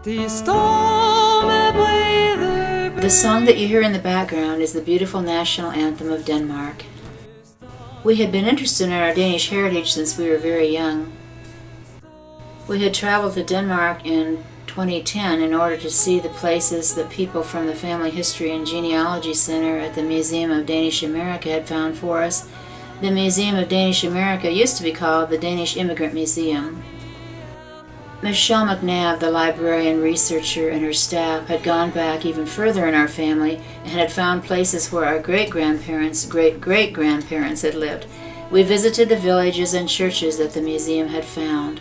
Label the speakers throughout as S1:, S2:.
S1: The song that you hear in the background is the beautiful national anthem of Denmark. We had been interested in our Danish heritage since we were very young. We had traveled to Denmark in 2010 in order to see the places that people from the Family History and Genealogy Center at the Museum of Danish America had found for us. The Museum of Danish America used to be called the Danish Immigrant Museum. Michelle McNabb, the librarian researcher, and her staff had gone back even further in our family and had found places where our great-grandparents' great-great-grandparents had lived. We visited the villages and churches that the museum had found.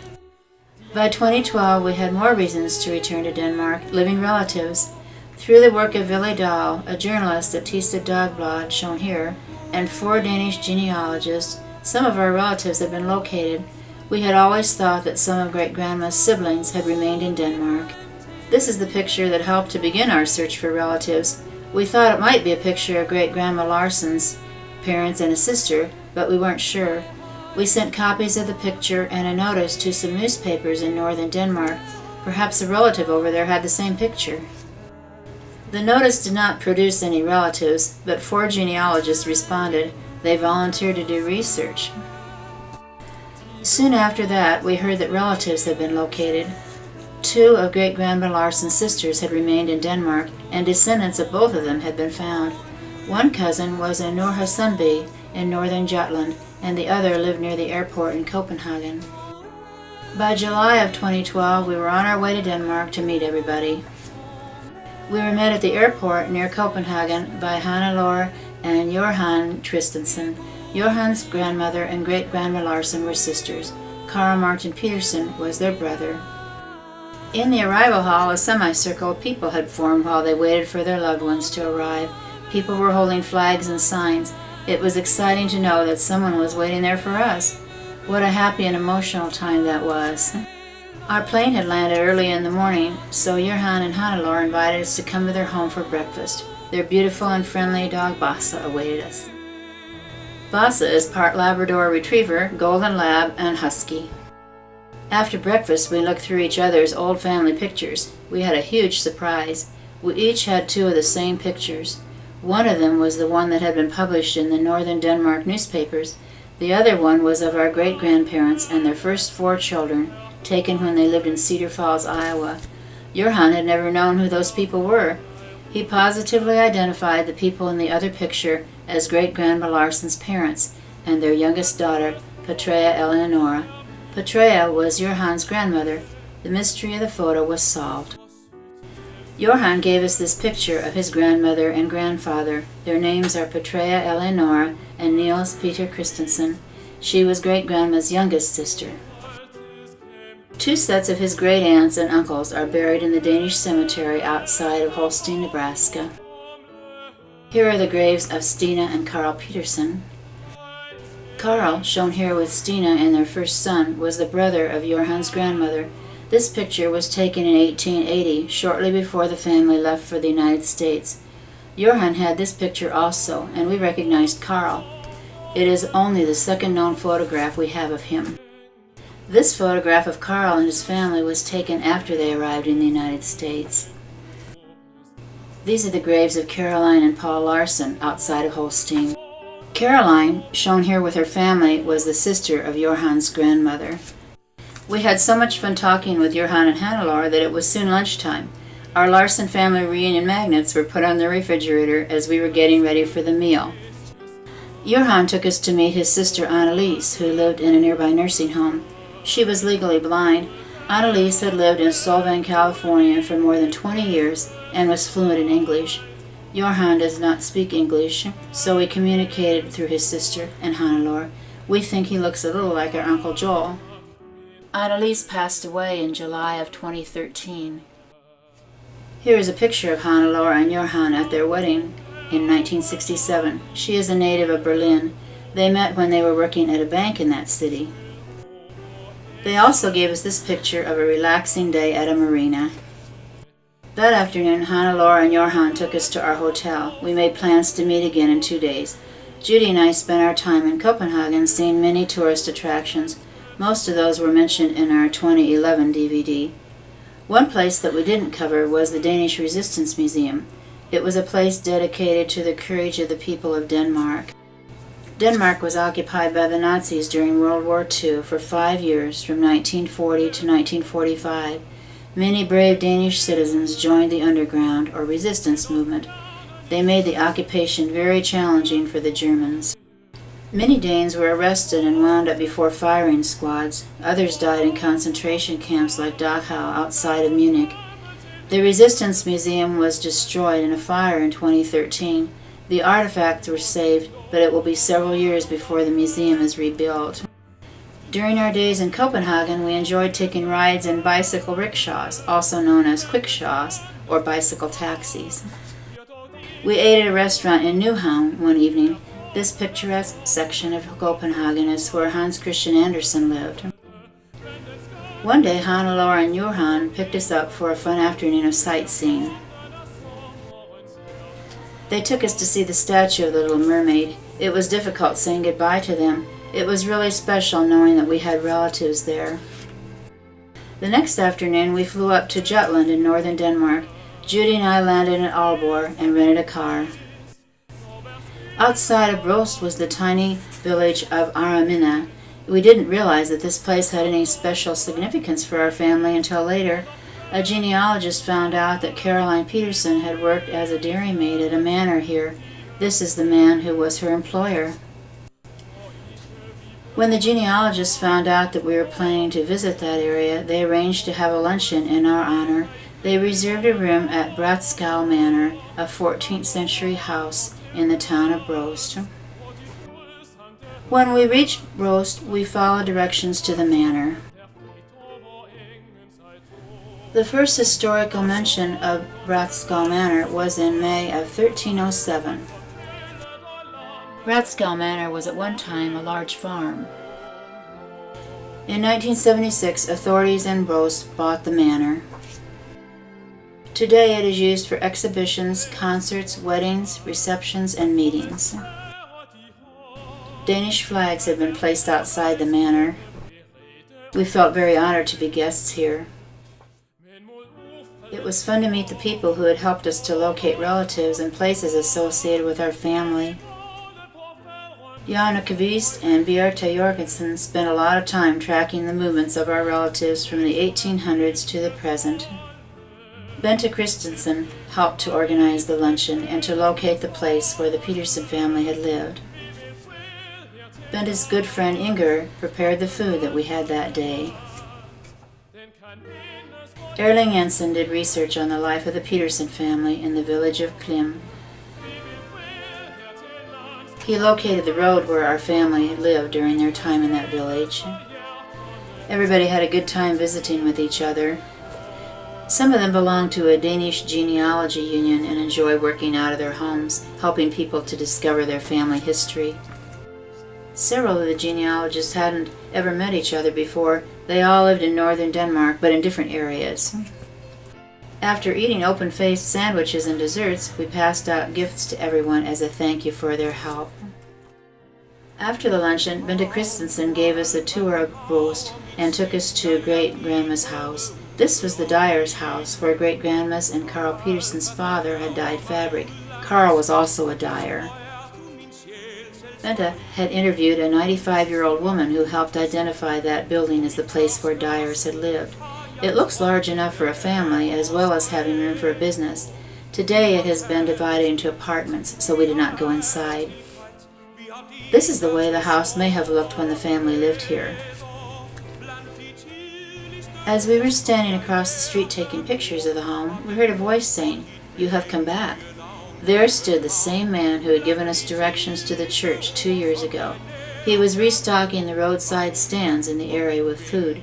S1: By 2012, we had more reasons to return to Denmark, living relatives. Through the work of Ville Dahl, a journalist at Thisted Dagblad, shown here, and 4 Danish genealogists, some of our relatives had been located. We had always thought that some of great-grandma's siblings had remained in Denmark. This is the picture that helped to begin our search for relatives. We thought it might be a picture of great-grandma Larsson's parents and a sister, but we weren't sure. We sent copies of the picture and a notice to some newspapers in northern Denmark. Perhaps a relative over there had the same picture. The notice did not produce any relatives, but 4 genealogists responded. They volunteered to do research. Soon after that, we heard that relatives had been located. 2 of great-grandma Larsson's sisters had remained in Denmark, and descendants of both of them had been found. One cousin was in Nordre in northern Jutland, and the other lived near the airport in Copenhagen. By July of 2012, we were on our way to Denmark to meet everybody. We were met at the airport near Copenhagen by Hannelore and Johan Tristensen. Johan's grandmother and great-grandma Larsson were sisters. Carl Martin Petersen was their brother. In the arrival hall, a semicircle of people had formed while they waited for their loved ones to arrive. People were holding flags and signs. It was exciting to know that someone was waiting there for us. What a happy and emotional time that was. Our plane had landed early in the morning, so Johan and Hannelore invited us to come to their home for breakfast. Their beautiful and friendly dog Bassa awaited us. Bassa is part Labrador Retriever, Golden Lab, and Husky. After breakfast, we looked through each other's old family pictures. We had a huge surprise. We each had 2 of the same pictures. One of them was the one that had been published in the northern Denmark newspapers. The other one was of our great-grandparents and their first 4 children, taken when they lived in Cedar Falls, Iowa. Johan had never known who those people were. He positively identified the people in the other picture as great-grandma Larsson's parents and their youngest daughter, Petrea Eleonora. Petrea was Johan's grandmother. The mystery of the photo was solved. Johan gave us this picture of his grandmother and grandfather. Their names are Petrea Eleonora and Niels Peter Christensen. She was great-grandma's youngest sister. 2 sets of his great-aunts and uncles are buried in the Danish cemetery outside of Holstein, Nebraska. Here are the graves of Stina and Carl Petersen. Carl, shown here with Stina and their first son, was the brother of Johan's grandmother. This picture was taken in 1880, shortly before the family left for the United States. Johan had this picture also, and we recognized Carl. It is only the second known photograph we have of him. This photograph of Carl and his family was taken after they arrived in the United States. These are the graves of Caroline and Paul Larsson outside of Holstein. Caroline, shown here with her family, was the sister of Johan's grandmother. We had so much fun talking with Johan and Hannelore that it was soon lunchtime. Our Larsson family reunion magnets were put on the refrigerator as we were getting ready for the meal. Johan took us to meet his sister Annalise, who lived in a nearby nursing home. She was legally blind. Annalise had lived in Solvang, California for more than 20 years and was fluent in English. Johan does not speak English, so we communicated through his sister and Hannelore. We think he looks a little like our Uncle Joel. Annalise passed away in July of 2013. Here is a picture of Hannelore and Johan at their wedding in 1967. She is a native of Berlin. They met when they were working at a bank in that city. They also gave us this picture of a relaxing day at a marina. That afternoon, Hannelore and Johan took us to our hotel. We made plans to meet again in 2 days. Judy and I spent our time in Copenhagen seeing many tourist attractions. Most of those were mentioned in our 2011 DVD. One place that we didn't cover was the Danish Resistance Museum. It was a place dedicated to the courage of the people of Denmark. Denmark was occupied by the Nazis during World War II for 5 years, from 1940 to 1945. Many brave Danish citizens joined the underground or resistance movement. They made the occupation very challenging for the Germans. Many Danes were arrested and wound up before firing squads. Others died in concentration camps like Dachau outside of Munich. The Resistance Museum was destroyed in a fire in 2013. The artifacts were saved, but it will be several years before the museum is rebuilt. During our days in Copenhagen, we enjoyed taking rides in bicycle rickshaws, also known as quickshaws or bicycle taxis. We ate at a restaurant in Nyhavn one evening. This picturesque section of Copenhagen is where Hans Christian Andersen lived. One day, Hannelore and Johan picked us up for a fun afternoon of sightseeing. They took us to see the statue of the Little Mermaid. It was difficult saying goodbye to them. It was really special knowing that we had relatives there. The next afternoon, we flew up to Jutland in northern Denmark. Judy and I landed in Aalborg and rented a car. Outside of Bråst was the tiny village of Aramina. We didn't realize that this place had any special significance for our family until later. A genealogist found out that Caroline Peterson had worked as a dairymaid at a manor here. This is the man who was her employer. When the genealogist found out that we were planning to visit that area, they arranged to have a luncheon in our honor. They reserved a room at Bratskov Manor, a 14th century house in the town of Bråst. When we reached Bråst, we followed directions to the manor. The first historical mention of Bratskov Manor was in May of 1307. Bratskov Manor was at one time a large farm. In 1976, authorities in Bråst bought the manor. Today it is used for exhibitions, concerts, weddings, receptions, and meetings. Danish flags have been placed outside the manor. We felt very honored to be guests here. It was fun to meet the people who had helped us to locate relatives and places associated with our family. Janne Kvist and Beate Jorgensen spent a lot of time tracking the movements of our relatives from the 1800s to the present. Bente Christensen helped to organize the luncheon and to locate the place where the Peterson family had lived. Bente's good friend Inger prepared the food that we had that day. Erling Jensen did research on the life of the Peterson family in the village of Klim. He located the road where our family lived during their time in that village. Everybody had a good time visiting with each other. Some of them belong to a Danish genealogy union and enjoy working out of their homes, helping people to discover their family history. Several of the genealogists hadn't ever met each other before. They all lived in northern Denmark, but in different areas. After eating open-faced sandwiches and desserts, we passed out gifts to everyone as a thank you for their help. After the luncheon, Bente Christensen gave us a tour of Bråst and took us to Great-Grandma's house. This was the dyer's house where Great-Grandma's and Carl Peterson's father had dyed fabric. Carl was also a dyer. Bente had interviewed a 95-year-old woman who helped identify that building as the place where dyers had lived. It looks large enough for a family as well as having room for a business. Today it has been divided into apartments, so we did not go inside. This is the way the house may have looked when the family lived here. As we were standing across the street taking pictures of the home, we heard a voice saying, "You have come back." There stood the same man who had given us directions to the church 2 years ago. He was restocking the roadside stands in the area with food.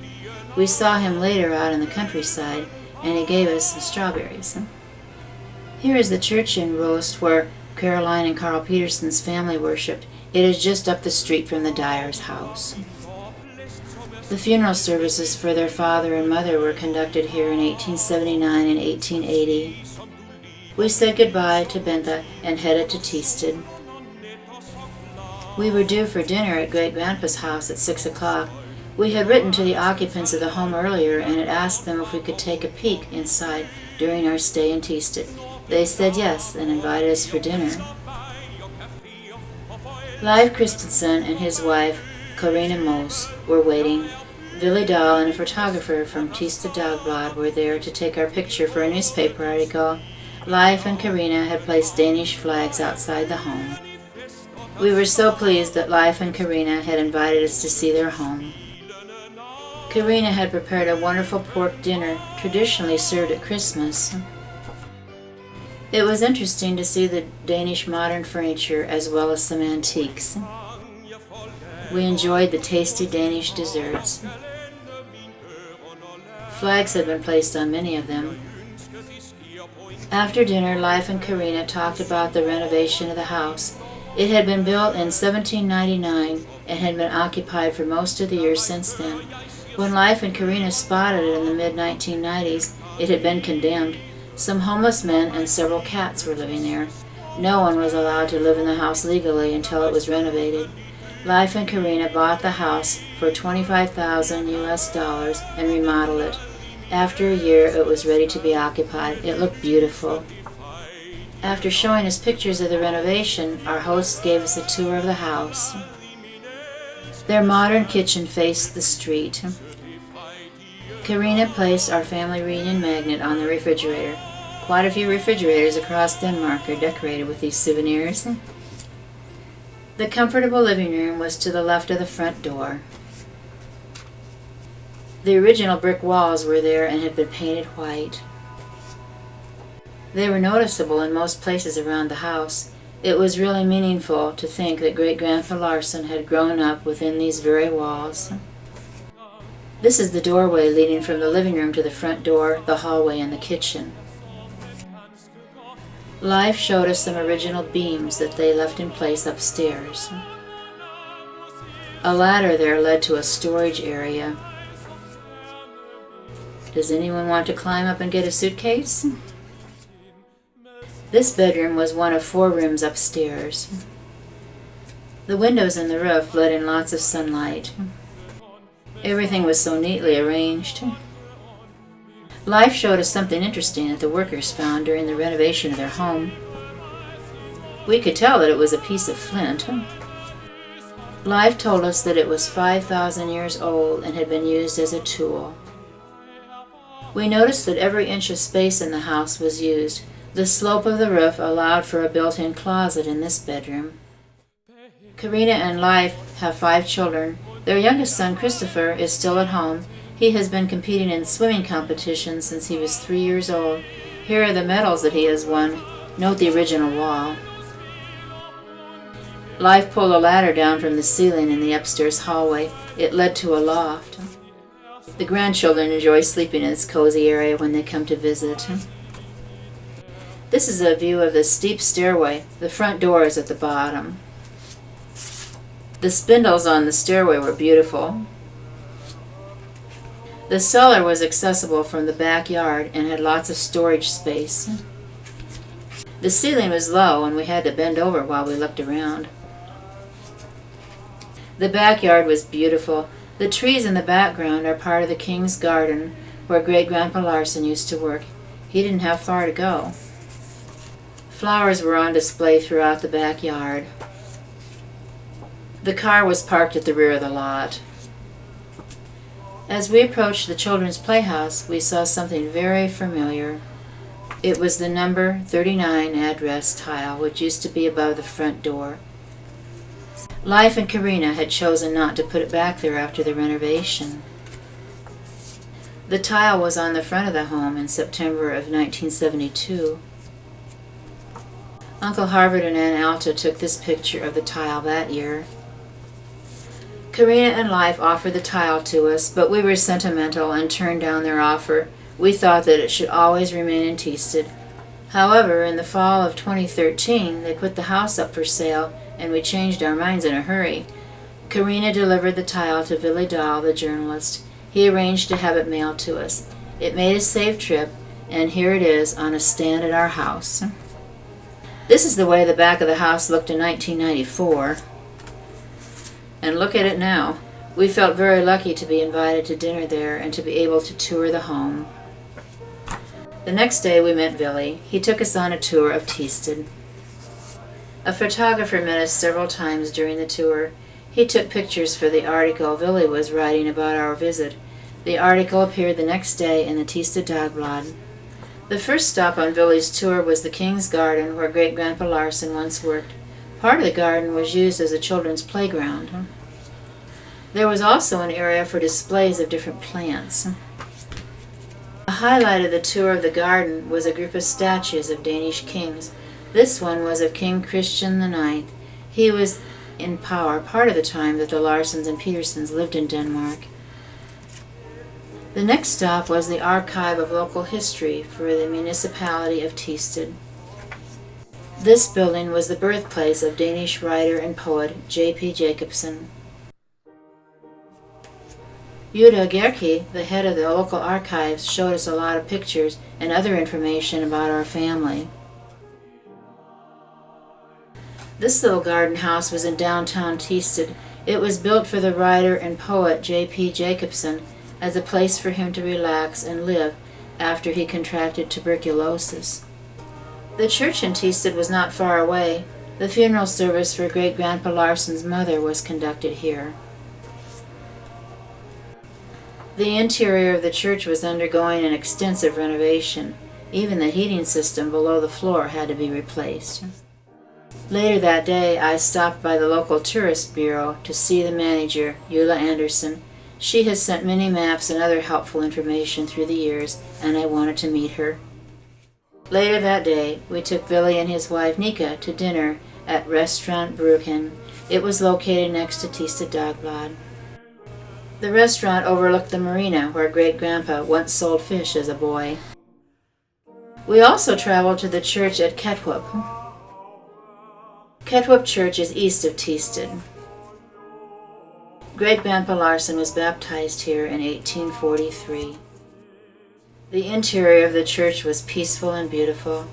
S1: We saw him later out in the countryside, and he gave us some strawberries. Here is the church in Bråst where Caroline and Carl Peterson's family worshipped. It is just up the street from the dyer's house. The funeral services for their father and mother were conducted here in 1879 and 1880. We said goodbye to Bente and headed to Tisted. We were due for dinner at Great-Grandpa's house at 6 o'clock. We had written to the occupants of the home earlier and had asked them if we could take a peek inside during our stay in Teested. They said yes and invited us for dinner. Leif Christensen and his wife, Karina Moos, were waiting. Willie Dahl and a photographer from Teested Dagblad were there to take our picture for a newspaper article. Leif and Karina had placed Danish flags outside the home. We were so pleased that Leif and Karina had invited us to see their home. Karina had prepared a wonderful pork dinner, traditionally served at Christmas. It was interesting to see the Danish modern furniture as well as some antiques. We enjoyed the tasty Danish desserts. Flags had been placed on many of them. After dinner, Leif and Karina talked about the renovation of the house. It had been built in 1799 and had been occupied for most of the years since then. When Leif and Karina spotted it in the mid-1990s, it had been condemned. Some homeless men and several cats were living there. No one was allowed to live in the house legally until it was renovated. Leif and Karina bought the house for $25,000 US and remodeled it. After a year, it was ready to be occupied. It looked beautiful. After showing us pictures of the renovation, our host gave us a tour of the house. Their modern kitchen faced the street. Karina placed our family reunion magnet on the refrigerator. Quite a few refrigerators across Denmark are decorated with these souvenirs. The comfortable living room was to the left of the front door. The original brick walls were there and had been painted white. They were noticeable in most places around the house. It was really meaningful to think that Great-Grandpa Larson had grown up within these very walls. This is the doorway leading from the living room to the front door, the hallway, and the kitchen. Leif showed us some original beams that they left in place upstairs. A ladder there led to a storage area. Does anyone want to climb up and get a suitcase? This bedroom was one of 4 rooms upstairs. The windows in the roof let in lots of sunlight. Everything was so neatly arranged. Leif showed us something interesting that the workers found during the renovation of their home. We could tell that it was a piece of flint. Leif told us that it was 5,000 years old and had been used as a tool. We noticed that every inch of space in the house was used. The slope of the roof allowed for a built-in closet in this bedroom. Karina and Leif have 5 children. Their youngest son, Christopher, is still at home. He has been competing in swimming competitions since he was 3 years old. Here are the medals that he has won. Note the original wall. Leif pulled a ladder down from the ceiling in the upstairs hallway. It led to a loft. The grandchildren enjoy sleeping in this cozy area when they come to visit. This is a view of the steep stairway. The front door is at the bottom. The spindles on the stairway were beautiful. The cellar was accessible from the backyard and had lots of storage space. The ceiling was low and we had to bend over while we looked around. The backyard was beautiful. The trees in the background are part of the King's Garden where Great-Grandpa Larson used to work. He didn't have far to go. Flowers were on display throughout the backyard. The car was parked at the rear of the lot. As we approached the children's playhouse, we saw something very familiar. It was the number 39 address tile, which used to be above the front door. Leif and Karina had chosen not to put it back there after the renovation. The tile was on the front of the home in September of 1972. Uncle Harvard and Aunt Alta took this picture of the tile that year. Karina and Leif offered the tile to us, but we were sentimental and turned down their offer. We thought that it should always remain in Teested. However, in the fall of 2013, they put the house up for sale, and we changed our minds in a hurry. Karina delivered the tile to Willie Dahl, the journalist. He arranged to have it mailed to us. It made a safe trip, and here it is on a stand at our house. This is the way the back of the house looked in 1994. And look at it now. We felt very lucky to be invited to dinner there and to be able to tour the home. The next day we met Billy. He took us on a tour of Teested. A photographer met us several times during the tour. He took pictures for the article Billy was writing about our visit. The article appeared the next day in the Teested Dagblad. The first stop on Billy's tour was the King's Garden, where Great-Grandpa Larson once worked. Part of the garden was used as a children's playground. There was also an area for displays of different plants. A highlight of the tour of the garden was a group of statues of Danish kings. This one was of King Christian IX. He was in power part of the time that the Larsens and Petersons lived in Denmark. The next stop was the Archive of Local History for the municipality of Teested. This building was the birthplace of Danish writer and poet J.P. Jacobsen. Uda Gerke, the head of the local archives, showed us a lot of pictures and other information about our family. This little garden house was in downtown Teested. It was built for the writer and poet J.P. Jacobsen as a place for him to relax and live after he contracted tuberculosis. The church in Teested was not far away. The funeral service for Great-Grandpa Larson's mother was conducted here. The interior of the church was undergoing an extensive renovation. Even the heating system below the floor had to be replaced. Later that day, I stopped by the local tourist bureau to see the manager, Eula Anderson. She has sent many maps and other helpful information through the years, and I wanted to meet her. Later that day, we took Billy and his wife Nika to dinner at Restaurant Bruggen. It was located next to Teested Dagblad. The restaurant overlooked the marina where Great-Grandpa once sold fish as a boy. We also traveled to the church at Ketwup. Ketwup Church is east of Teested. Great-Grandpa Larson was baptized here in 1843. The interior of the church was peaceful and beautiful.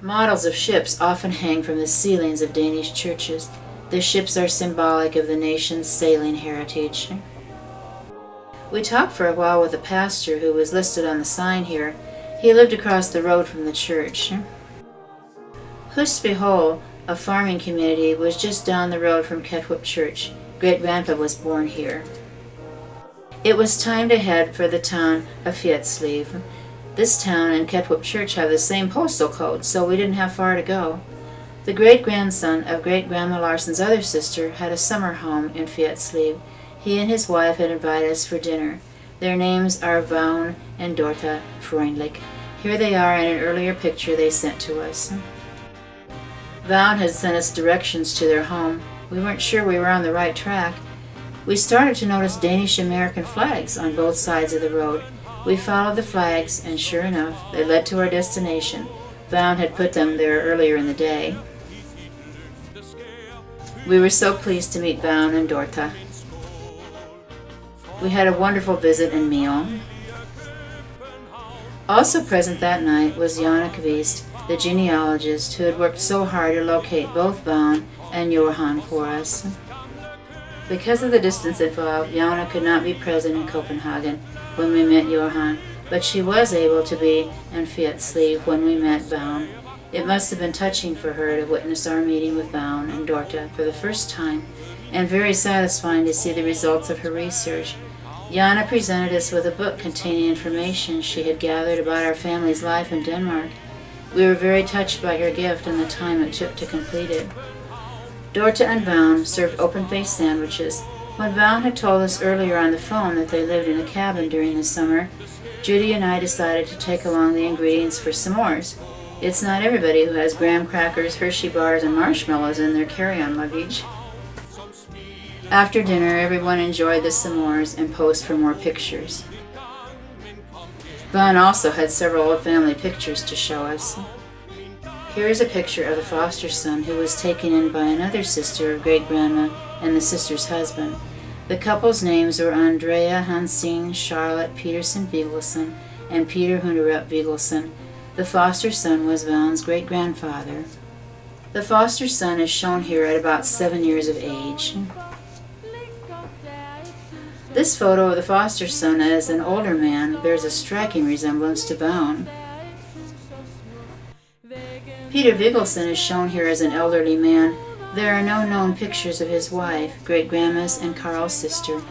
S1: Models of ships often hang from the ceilings of Danish churches. The ships are symbolic of the nation's sailing heritage. We talked for a while with the pastor who was listed on the sign here. He lived across the road from the church. Husbyhol, a farming community, was just down the road from Ketwup Church. Great-Grandpa was born here. It was time to head for the town of Fjeldsliv. This town and Ketwup Church have the same postal code, so we didn't have far to go. The great-grandson of Great-Grandma Larson's other sister had a summer home in Fjeldsliv. He and his wife had invited us for dinner. Their names are Vagn and Dorthe Freundlich. Here they are in an earlier picture they sent to us. Vagn had sent us directions to their home. We weren't sure we were on the right track. We started to notice Danish-American flags on both sides of the road. We followed the flags, and sure enough, they led to our destination. Vagn had put them there earlier in the day. We were so pleased to meet Vagn and Dorthe. We had a wonderful visit and meal. Also present that night was Jana Kvist, the genealogist who had worked so hard to locate both Vagn and Johan for us. Because of the distance involved, Jana could not be present in Copenhagen when we met Johan, but she was able to be in Fjeldsliv when we met Vagn. It must have been touching for her to witness our meeting with Vagn and Dorthe for the first time, and very satisfying to see the results of her research. Jana presented us with a book containing information she had gathered about our family's life in Denmark. We were very touched by her gift and the time it took to complete it. Dorthe and Vagn served open-faced sandwiches. When Vagn had told us earlier on the phone that they lived in a cabin during the summer, Judy and I decided to take along the ingredients for s'mores. It's not everybody who has graham crackers, Hershey bars, and marshmallows in their carry-on luggage. After dinner, everyone enjoyed the s'mores and posed for more pictures. Vagn also had several old family pictures to show us. Here is a picture of the foster son who was taken in by another sister of Great-Grandma and the sister's husband. The couple's names were Andrea Hansine Charlotte Peterson Vigelsson and Peter Hunderup Vigelsson. The foster son was Vagn's great-grandfather. The foster son is shown here at about 7 years of age. This photo of the foster son as an older man bears a striking resemblance to Bown. Peter Viggelson is shown here as an elderly man. There are no known pictures of his wife, great-grandma's, and Carl's sister.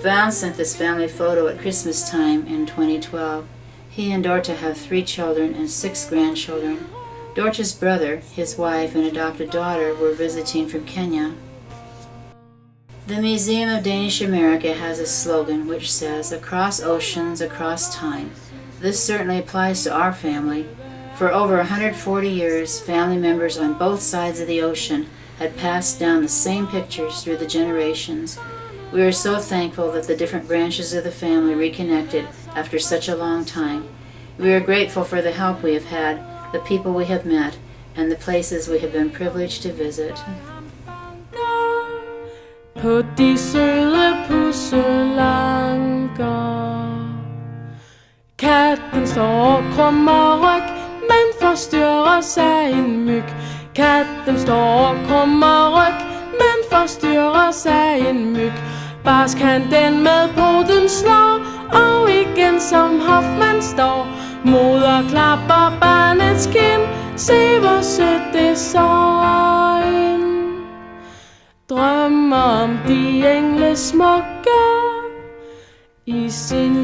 S1: Bown sent this family photo at Christmas time in 2012. He and Dorta have 3 children and 6 grandchildren. Dorta's brother, his wife, and adopted daughter were visiting from Kenya. The Museum of Danish America has a slogan which says, "Across oceans, across time." This certainly applies to our family. For over 140 years, family members on both sides of the ocean had passed down the same pictures through the generations. We are so thankful that the different branches of the family reconnected after such a long time. We are grateful for the help we have had, the people we have met, and the places we have been privileged to visit.
S2: På de søde pusselanker. Katten står og krummer ryg, men forstyrrer sig en myg. Katten står og krummer ryg, men forstyrrer sig en myg. Barsk han den med poten slår, og igen som Hoffmann står. Moder klapper barnets kind, se hvor sødt det søgn. Drømmer om de engle smukke i sin